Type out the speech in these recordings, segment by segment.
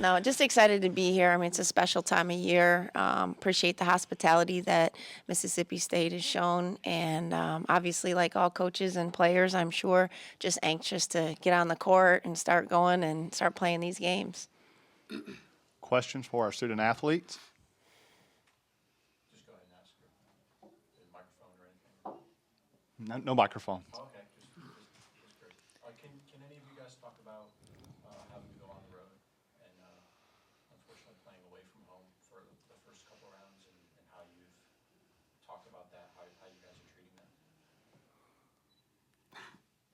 No, just excited to be here. I mean, it's a special time of year. Appreciate the hospitality that Mississippi State has shown. And obviously, like all coaches and players, I'm sure, just anxious to get on the court and start going and start playing these games. Questions for our student athletes? Just go ahead and ask her. The microphone or anything? No microphone. Okay, just great. Can any of you guys talk about having to go on the road and unfortunately playing away from home for the first couple rounds and how you've talked about that, how you guys are treating that?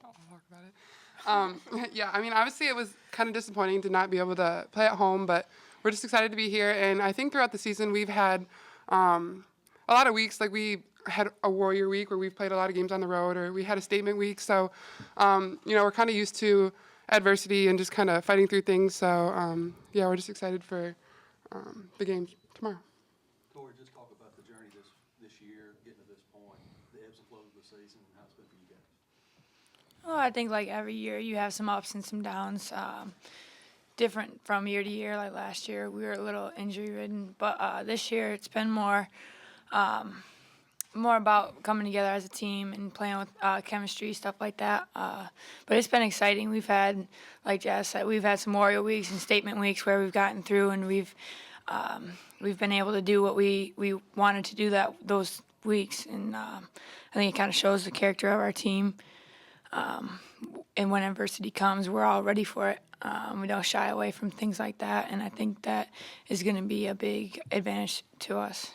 I'll talk about it. Yeah, I mean, obviously it was kind of disappointing to not be able to play at home, but we're just excited to be here. And I think throughout the season we've had a lot of weeks, like we had a Warrior week where we've played a lot of games on the road, or we had a statement week. So, we're kind of used to adversity and just kind of fighting through things. So, we're just excited for the game tomorrow. Tori, just talk about the journey this year, getting to this point, the ebbs and flows of the season, and how it's been for you guys. Oh, I think like every year you have some ups and some downs. Different from year to year. Like last year, we were a little injury ridden, but this year it's been more about coming together as a team and playing with chemistry, stuff like that. But it's been exciting. We've had, like Jazz said, we've had some Warrior weeks and statement weeks where we've gotten through and we've been able to do what we wanted to do those weeks, and I think it kind of shows the character of our team. And when adversity comes, we're all ready for it. We don't shy away from things like that, and I think that is going to be a big advantage to us.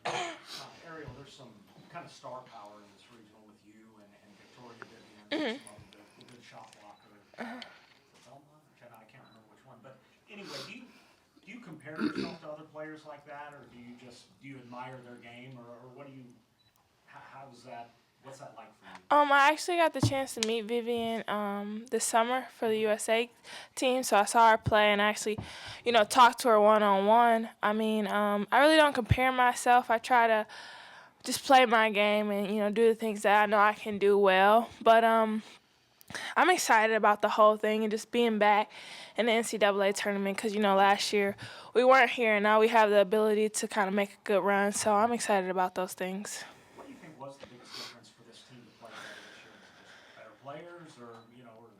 Ariel, there's some kind of star power in this regional with you and Victoria Vivian, some of the good shot blocker. Belmont, I can't remember which one, but anyway, do you compare yourself to other players like that, or do you admire their game, or what do you? How does that? What's that like for you? I actually got the chance to meet Vivian this summer for the USA team, so I saw her play and actually, talked to her one-on-one. I mean, I really don't compare myself. I try to just play my game and, do the things that I know I can do well. But I'm excited about the whole thing and just being back in the NCAA tournament because, last year we weren't here, and now we have the ability to kind of make a good run. So I'm excited about those things. What do you think was the biggest difference for this team to play better this year? Just better players, or or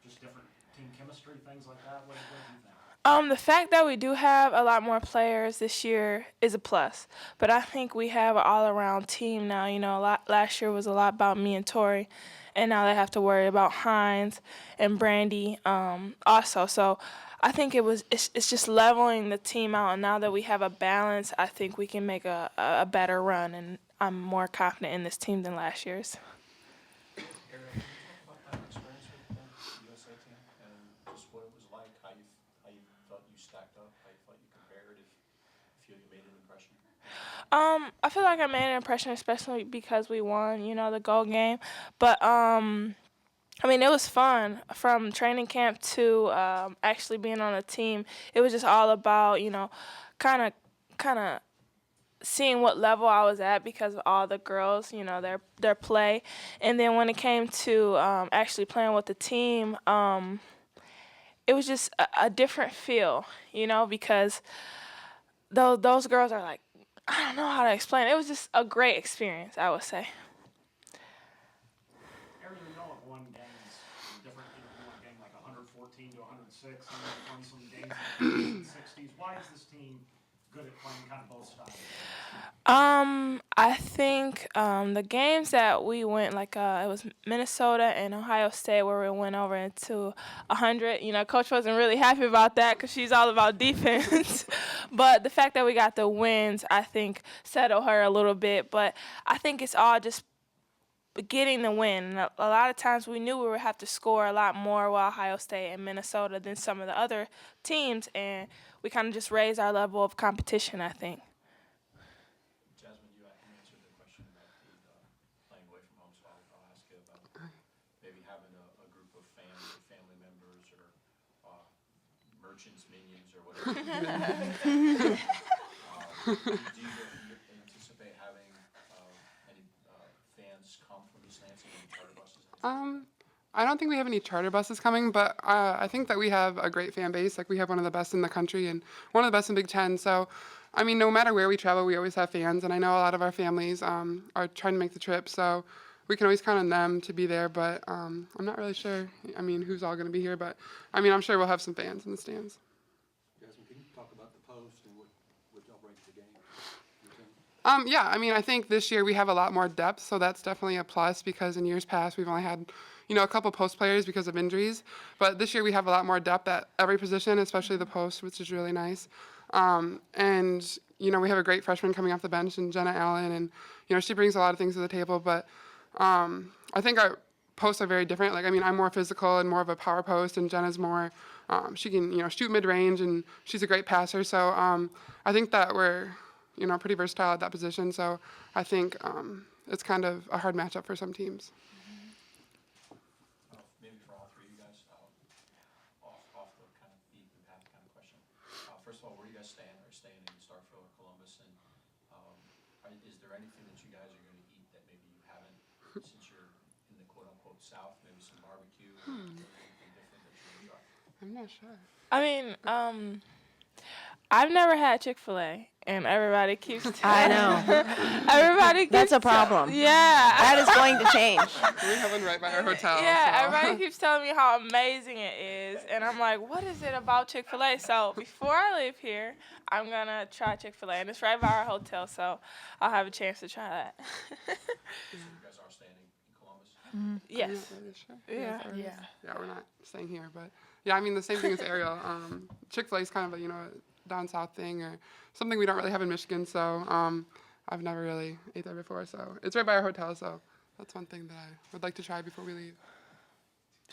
just different team chemistry, things like that? What do you think? The fact that we do have a lot more players this year is a plus, but I think we have an all-around team now. Last year was a lot about me and Tori, and now they have to worry about Hines and Brandy also. So I think it's just leveling the team out, and now that we have a balance, I think we can make a better run, and I'm more confident in this team than last year's. Ariel, can you talk about that experience with the USA team and just what it was like, how you thought you stacked up, how you thought you compared, if you made an impression? I feel like I made an impression, especially because we won, the gold game. But it was fun from training camp to actually being on a team. It was just all about, kind of seeing what level I was at because of all the girls, their play. And then when it came to actually playing with the team, it was just a different feel, because those girls are like, I don't know how to explain it. It was just a great experience, I would say. Ariel, have won games different. You won a game like 114 to 106, and you've won some games in the 60s. Why is this team good at playing kind of both styles? I think the games that we went, like it was Minnesota and Ohio State, where we went over into 100. Coach wasn't really happy about that because she's all about defense. But the fact that we got the wins, I think, settled her a little bit. But I think it's all just getting the win. And a lot of times we knew we would have to score a lot more with Ohio State and Minnesota than some of the other teams, and we kind of just raised our level of competition, I think. Jasmine, you answered the question about the playing away from home, so I'll ask you about maybe having a group of fans or family members or merchants, minions, or whatever. Do you anticipate having any fans come from East Lansing and charter buses? I don't think we have any charter buses coming, but I think that we have a great fan base. Like, we have one of the best in the country and one of the best in Big Ten. So, I mean, no matter where we travel, we always have fans. And I know a lot of our families are trying to make the trip. So we can always count on them to be there. But I'm not really sure, I mean, who's all going to be here. But, I mean, I'm sure we'll have some fans in the stands. Jasmine, can you talk about the post and what y'all bring to the game? Your team? Yeah, I mean, I think this year we have a lot more depth, so that's definitely a plus because in years past we've only had, a couple post players because of injuries. But this year we have a lot more depth at every position, especially the post, which is really nice. And, we have a great freshman coming off the bench in Jenna Allen, and, she brings a lot of things to the table. But I think our posts are very different. Like, I mean, I'm more physical and more of a power post, and Jenna's more, she can, shoot mid-range, and she's a great passer. So I think that we're, pretty versatile at that position. So I think it's kind of a hard matchup for some teams. Maybe for all three of you guys, off the kind of beaten path kind of question. First of all, where do you guys stand? Are you staying in Starkville or Columbus? And is there anything that you guys are going to eat that maybe you haven't since you're in the quote-unquote South? Maybe some barbecue or anything different that you're going to try? I'm not sure. I mean, I've never had Chick-fil-A, and everybody keeps I know. everybody keeps That's a problem. Yeah. That is going to change. We have one right by our hotel. Yeah, so. everybody keeps telling me how amazing it is, and I'm like, what is it about Chick-fil-A? So before I leave here, I'm gonna try Chick-fil-A, and it's right by our hotel, so I'll have a chance to try that. So you guys are staying in Columbus? Yes. I'm not really sure. Yeah. Yeah. Yeah, we're not staying here, but yeah, I mean the same thing as Ariel. Chick-fil-A is kind of a down south thing or something we don't really have in Michigan. So I've never really ate there before. So it's right by our hotel. So that's one thing that I would like to try before we leave.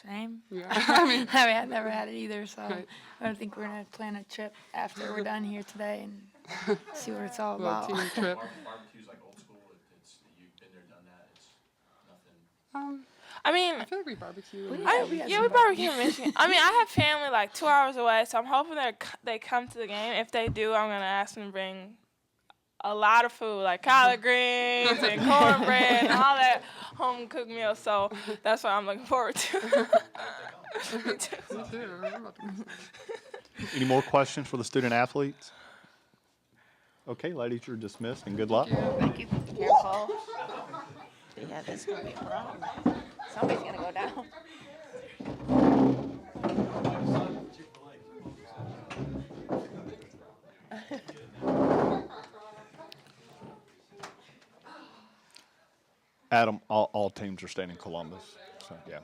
Same. Yeah, I mean, I've never had it either, so Right. I don't think we're gonna plan a trip after we're done here today and see what it's all little about. team trip. Barbecue's like old school. You've been there, done that. It's nothing. I mean, I feel like we barbecue. and- we barbecue in Michigan. I mean, I have family like 2 hours away, so I'm hoping they come to the game. If they do, I'm gonna ask them to bring a lot of food, like collard greens and cornbread and all that home cooked meal. So that's what I'm looking forward to. Me too. Me too. I'm about to miss Any more questions for the student athletes? Okay, ladies, you're dismissed and good luck. Careful. Yeah, this is going to be a problem. Somebody's going to go down. Adam, all teams are staying in Columbus. So, yeah.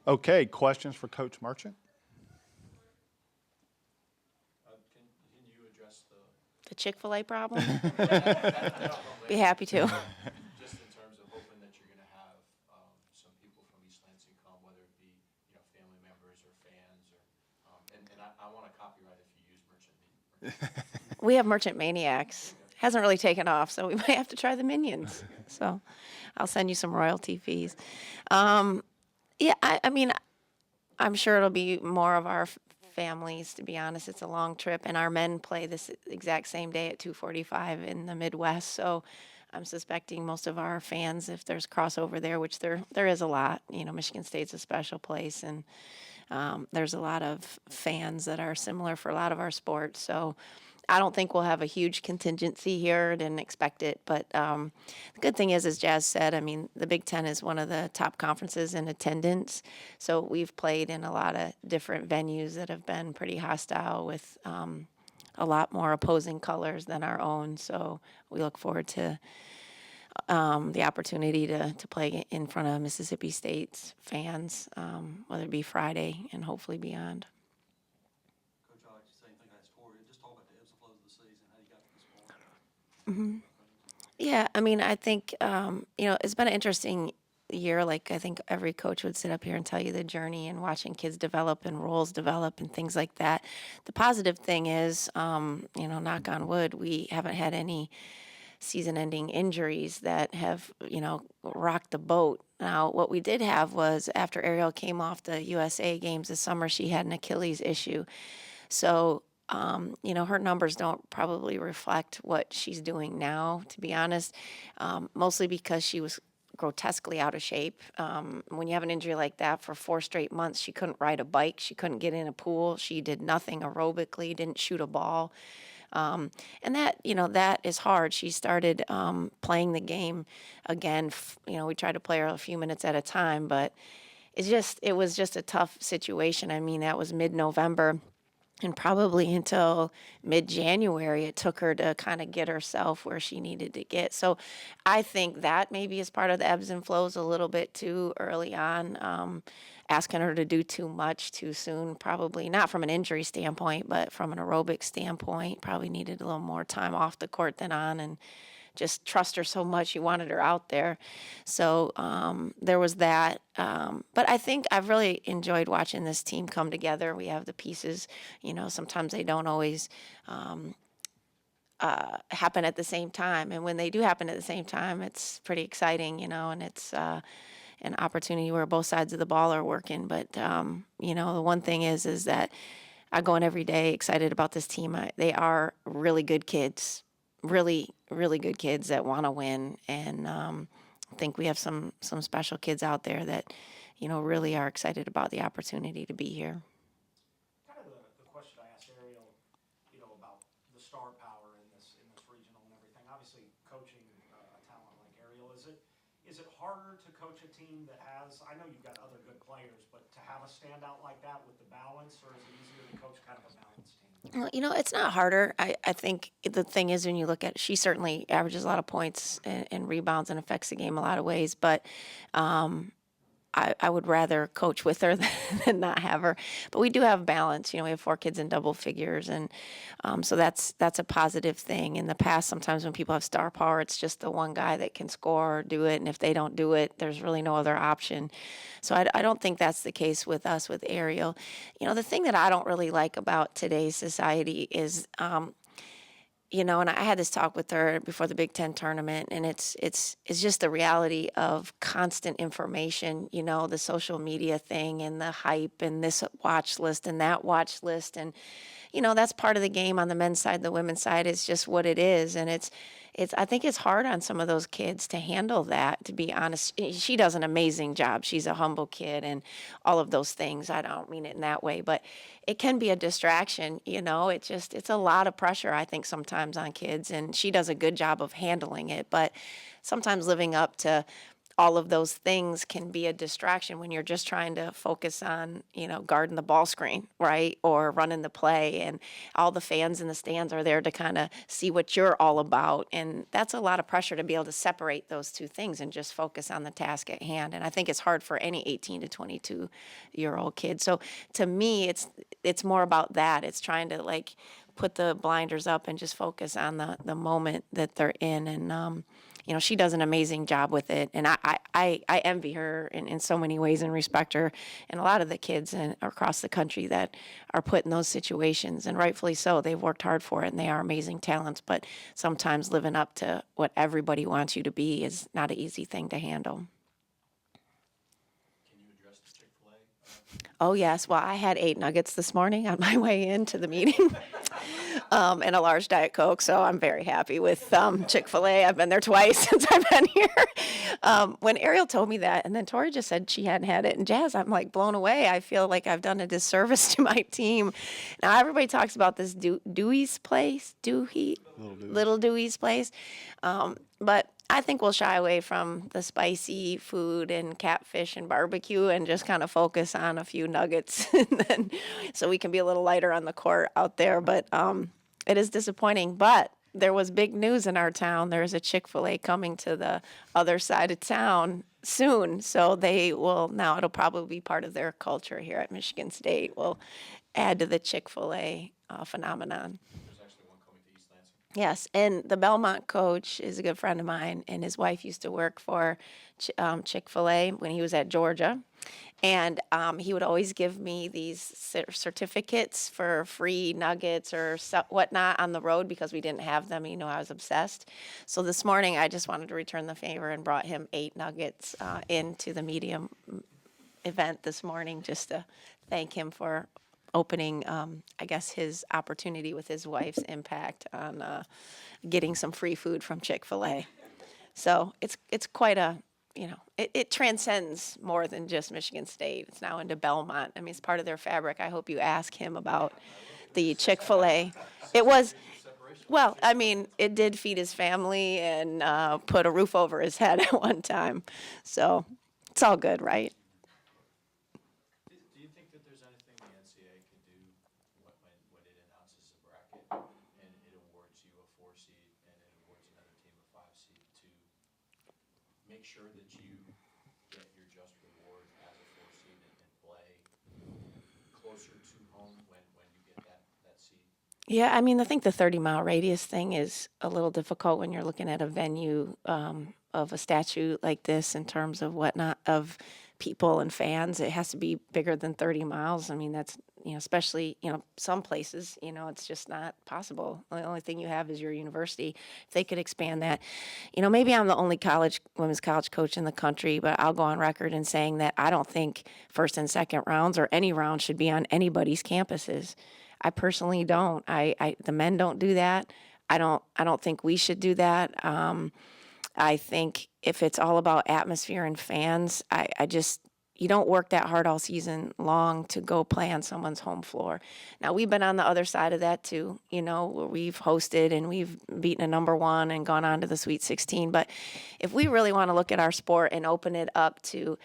Okay, questions for Coach Merchant? Can you address The Chick-fil-A problem? Be happy to. just in terms of hoping that you're going to have some people from East Lansing come, whether it be family members or fans, or and I want to copyright if you use Merchant Meat. We have Merchant Maniacs. Hasn't really taken off, so we might have to try the Minions. So I'll send you some royalty fees. Yeah, I mean, I'm sure it'll be more of our families, to be honest. It's a long trip, and our men play this exact same day at 2:45 in the Midwest. So I'm suspecting most of our fans, if there's crossover there, which there is a lot. Michigan State's a special place, and there's a lot of fans that are similar for a lot of our sports. So I don't think we'll have a huge contingency here. Didn't expect it, but the good thing is, as Jazz said, I mean, the Big Ten is one of the top conferences in attendance. So we've played in a lot of different venues that have been pretty hostile with a lot more opposing colors than our own. So we look forward to the opportunity to play in front of Mississippi State's fans, whether it be Friday and hopefully beyond. Coach, I like the same thing I asked Corey. Just talk about the ebbs and flows of the season, how you got to this point. Yeah, I mean, I think, it's been an interesting year. Like, I think every coach would sit up here and tell you the journey and watching kids develop and roles develop and things like that. The positive thing is, knock on wood, we haven't had any season-ending injuries that have, rocked the boat. Now, what we did have was after Ariel came off the USA games this summer, she had an Achilles issue. So, her numbers don't probably reflect what she's doing now, to be honest, mostly because she was grotesquely out of shape. When you have an injury like that for 4 straight months, she couldn't ride a bike, she couldn't get in a pool, she did nothing aerobically, didn't shoot a ball. And that, that is hard. She started playing the game again. We tried to play her a few minutes at a time, but it was just a tough situation. I mean, that was mid-November. And probably until mid-January, it took her to kind of get herself where she needed to get. So I think that maybe is part of the ebbs and flows a little bit too early on. Asking her to do too much too soon, probably not from an injury standpoint, but from an aerobic standpoint, probably needed a little more time off the court than on, and just trust her so much. You wanted her out there. So there was that. But I think I've really enjoyed watching this team come together. We have the pieces, sometimes they don't always happen at the same time. And when they do happen at the same time, it's pretty exciting, and it's an opportunity where both sides of the ball are working. But, the one thing is that I go in every day excited about this team. They are really good kids, really, really good kids that want to win. And I think we have some special kids out there that, really are excited about the opportunity to be here. Kind of the question I asked Ariel, about the star power in this regional and everything. Obviously, coaching a talent like Ariel, is it harder to coach a team that has? I know you've got other good players, but to have a standout like that with the balance, or is it easier to coach kind of a balanced team? Well, it's not harder. I think the thing is when you look at, she certainly averages a lot of points and rebounds and affects the game a lot of ways, but I would rather coach with her than not have her. But we do have balance. We have 4 kids in double figures, and so that's a positive thing. In the past, sometimes when people have star power, it's just the one guy that can score or do it, and if they don't do it, there's really no other option. So I don't think that's the case with us, with Ariel. The thing that I don't really like about today's society is and I had this talk with her before the Big Ten tournament, and it's just the reality of constant information, the social media thing and the hype and this watch list and that watch list. And, that's part of the game on the men's side. The women's side is just what it is. And I think it's hard on some of those kids to handle that, to be honest. She does an amazing job. She's a humble kid and all of those things. I don't mean it in that way, but it can be a distraction, it's a lot of pressure, I think, sometimes on kids, and she does a good job of handling it, but sometimes living up to all of those things can be a distraction when you're just trying to focus on, guarding the ball screen, right? Or running the play, and all the fans in the stands are there to kind of see what you're all about. And that's a lot of pressure to be able to separate those two things and just focus on the task at hand. And I think it's hard for any 18 to 22-year-old kid. So to me, it's more about that. It's trying to put the blinders up and just focus on the moment that they're in. And, she does an amazing job with it. And I envy her in so many ways and respect her and a lot of the kids across the country that are put in those situations. And rightfully so. They've worked hard for it, and they are amazing talents. But sometimes living up to what everybody wants you to be is not an easy thing to handle. Can you address the Chick-fil-A? Oh, yes. Well, I had 8 nuggets this morning on my way into the meeting. And a large Diet Coke, so I'm very happy with Chick-fil-A. I've been there twice since I've been here. When Ariel told me that, and then Tori just said she hadn't had it, and Jazz, I'm blown away. I feel like I've done a disservice to my team. Now, everybody talks about this Dewey's place, Little Dewey's place, but I think we'll shy away from the spicy food and catfish and barbecue and just kind of focus on a few nuggets so we can be a little lighter on the court out there. But it is disappointing. But there was big news in our town. There's a Chick-fil-A coming to the other side of town soon. So it'll probably be part of their culture here at Michigan State. We'll add to the Chick-fil-A phenomenon. There's actually one coming to East Lansing. Yes, and the Belmont coach is a good friend of mine, and his wife used to work for Chick-fil-A when he was at Georgia. And he would always give me these certificates for free nuggets or whatnot on the road because we didn't have them. I was obsessed. So this morning, I just wanted to return the favor and brought him 8 nuggets into the medium event this morning just to thank him for opening, his opportunity with his wife's impact on getting some free food from Chick-fil-A. So it's quite a it transcends more than just Michigan State. It's now into Belmont. I mean, it's part of their fabric. I hope you ask him about the Chick-fil-A. It was, well, I mean, it did feed his family and put a roof over his head at one time. So it's all good, right? Do you think that there's anything the NCAA could do when it announces a bracket and it awards you a 4 seed and it awards another team a 5 seed to make sure that you get your just reward as a 4 seed and play closer to home when you get that seed? Yeah, I mean, I think the 30-mile radius thing is a little difficult when you're looking at a venue of a statute like this in terms of whatnot of people and fans. It has to be bigger than 30 miles. I mean, that's, especially, some places, it's just not possible. The only thing you have is your university. If they could expand that, maybe I'm the only women's college coach in the country, but I'll go on record in saying that I don't think first and second rounds or any round should be on anybody's campuses. I personally don't. The men don't do that. I don't think we should do that. I think if it's all about atmosphere and fans, you don't work that hard all season long to go play on someone's home floor. Now, we've been on the other side of that too, where we've hosted and we've beaten a number 1 and gone on to the Sweet 16. But if we really want to look at our sport and open it up to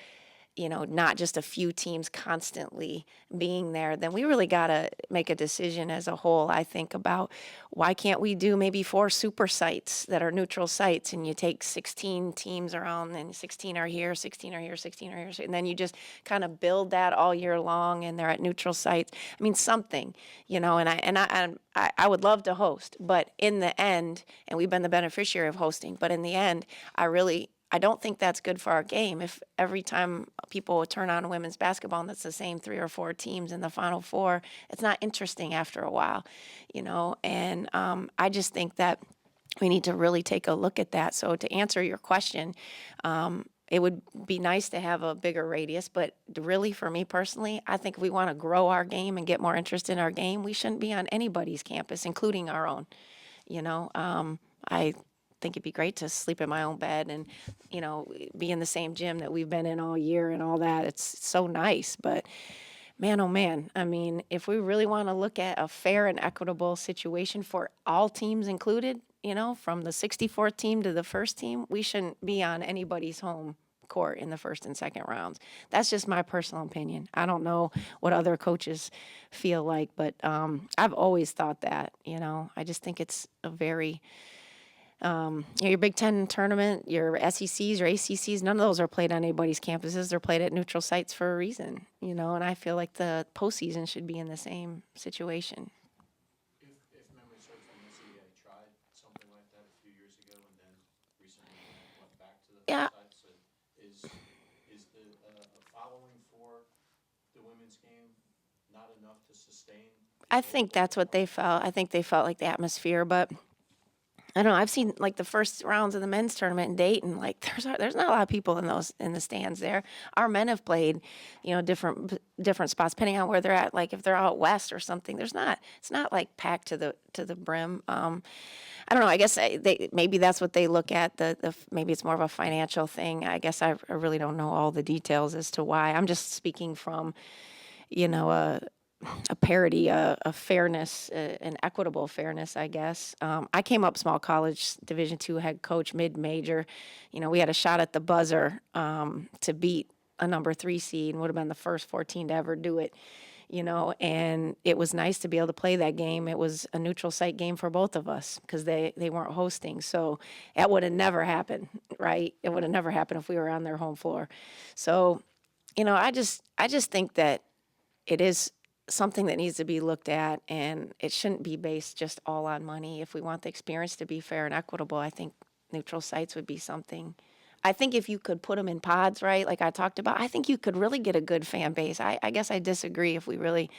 not just a few teams constantly being there, then we really got to make a decision as a whole, I think, about why can't we do maybe 4 super sites that are neutral sites, and you take 16 teams around, and 16 are here, 16 are here, 16 are here, and then you just kind of build that all year long, and they're at neutral sites. I mean, something, and I would love to host, but in the end, and we've been the beneficiary of hosting, but in the end, I don't think that's good for our game. If every time people turn on women's basketball and it's the same 3 or 4 teams in the Final Four, it's not interesting after a while, And I just think that we need to really take a look at that. So to answer your question, it would be nice to have a bigger radius, but really for me personally, I think if we want to grow our game and get more interest in our game, we shouldn't be on anybody's campus, including our own. I think it'd be great to sleep in my own bed and, be in the same gym that we've been in all year and all that. It's so nice, but man, oh man, I mean, if we really want to look at a fair and equitable situation for all teams included, from the 64th team to the first team, we shouldn't be on anybody's home court in the first and second rounds. That's just my personal opinion. I don't know what other coaches feel like, but I've always thought that, I just think it's a very your Big Ten tournament, your SECs or ACCs, none of those are played on anybody's campuses. They're played at neutral sites for a reason, and I feel like the postseason should be in the same situation. If memory serves, the NCAA tried something like that a few years ago and then recently went back to the Yeah. sites. Is the following for the women's game not enough to sustain? I think that's what they felt. I think they felt like the atmosphere, but I don't know. I've seen like the first rounds of the men's tournament in Dayton. Like there's not a lot of people in the stands there. Our men have played, different spots depending on where they're at. Like if they're out west or something, it's not like packed to the brim. I don't know. I guess maybe that's what they look at. Maybe it's more of a financial thing. I guess I really don't know all the details as to why. I'm just speaking from, a parity, a fairness, an equitable fairness, I guess. I came up small college, Division II head coach, mid-major. We had a shot at the buzzer to beat a number 3 seed and would have been the first 14 to ever do it, and it was nice to be able to play that game. It was a neutral site game for both of us because they weren't hosting. So that would have never happened, right? It would have never happened if we were on their home floor. So, I just think that it is something that needs to be looked at, and it shouldn't be based just all on money. If we want the experience to be fair and equitable, I think neutral sites would be something. I think if you could put them in pods, right, like I talked about, I think you could really get a good fan base. I guess I disagree if we really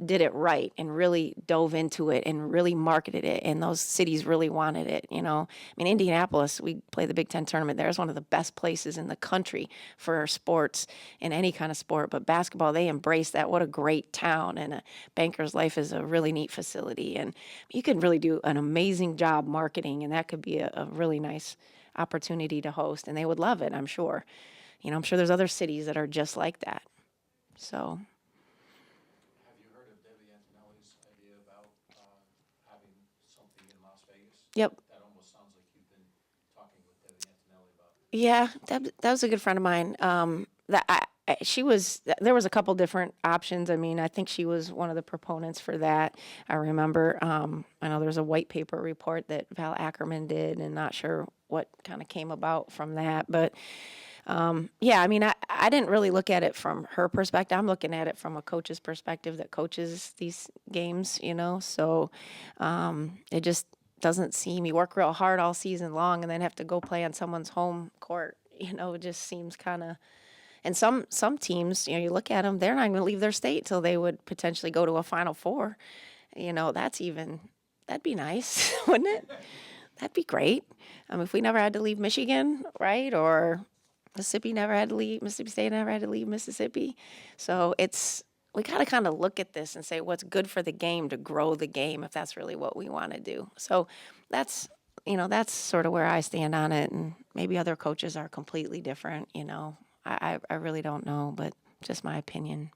did it right and really dove into it and really marketed it, and those cities really wanted it, I mean, Indianapolis, we play the Big Ten tournament there. It's one of the best places in the country for sports and any kind of sport, but basketball, they embrace that. What a great town, and Bankers Life is a really neat facility, and you can really do an amazing job marketing, and that could be a really nice opportunity to host, and they would love it, I'm sure. I'm sure there's other cities that are just like that. So, Have you heard of Debbie Antonelli's idea about having something in Las Vegas? yep. That almost sounds like you've been talking with Debbie Antonelli about. Yeah, that was a good friend of mine. There was a couple different options. I mean, I think she was one of the proponents for that. I remember, I know there was a white paper report that Val Ackerman did, and not sure what kind of came about from that. But yeah, I mean, I didn't really look at it from her perspective. I'm looking at it from a coach's perspective that coaches these games, So it just doesn't seem, you work real hard all season long and then have to go play on someone's home court. It just seems kind of. And some teams, you look at them, they're not going to leave their state till they would potentially go to a Final Four. That'd be nice, wouldn't it? That'd be great. If we never had to leave Michigan, right? Or Mississippi State never had to leave Mississippi. So we got to kind of look at this and say what's good for the game to grow the game if that's really what we want to do. So that's sort of where I stand on it, and maybe other coaches are completely different. I really don't know, but just my opinion.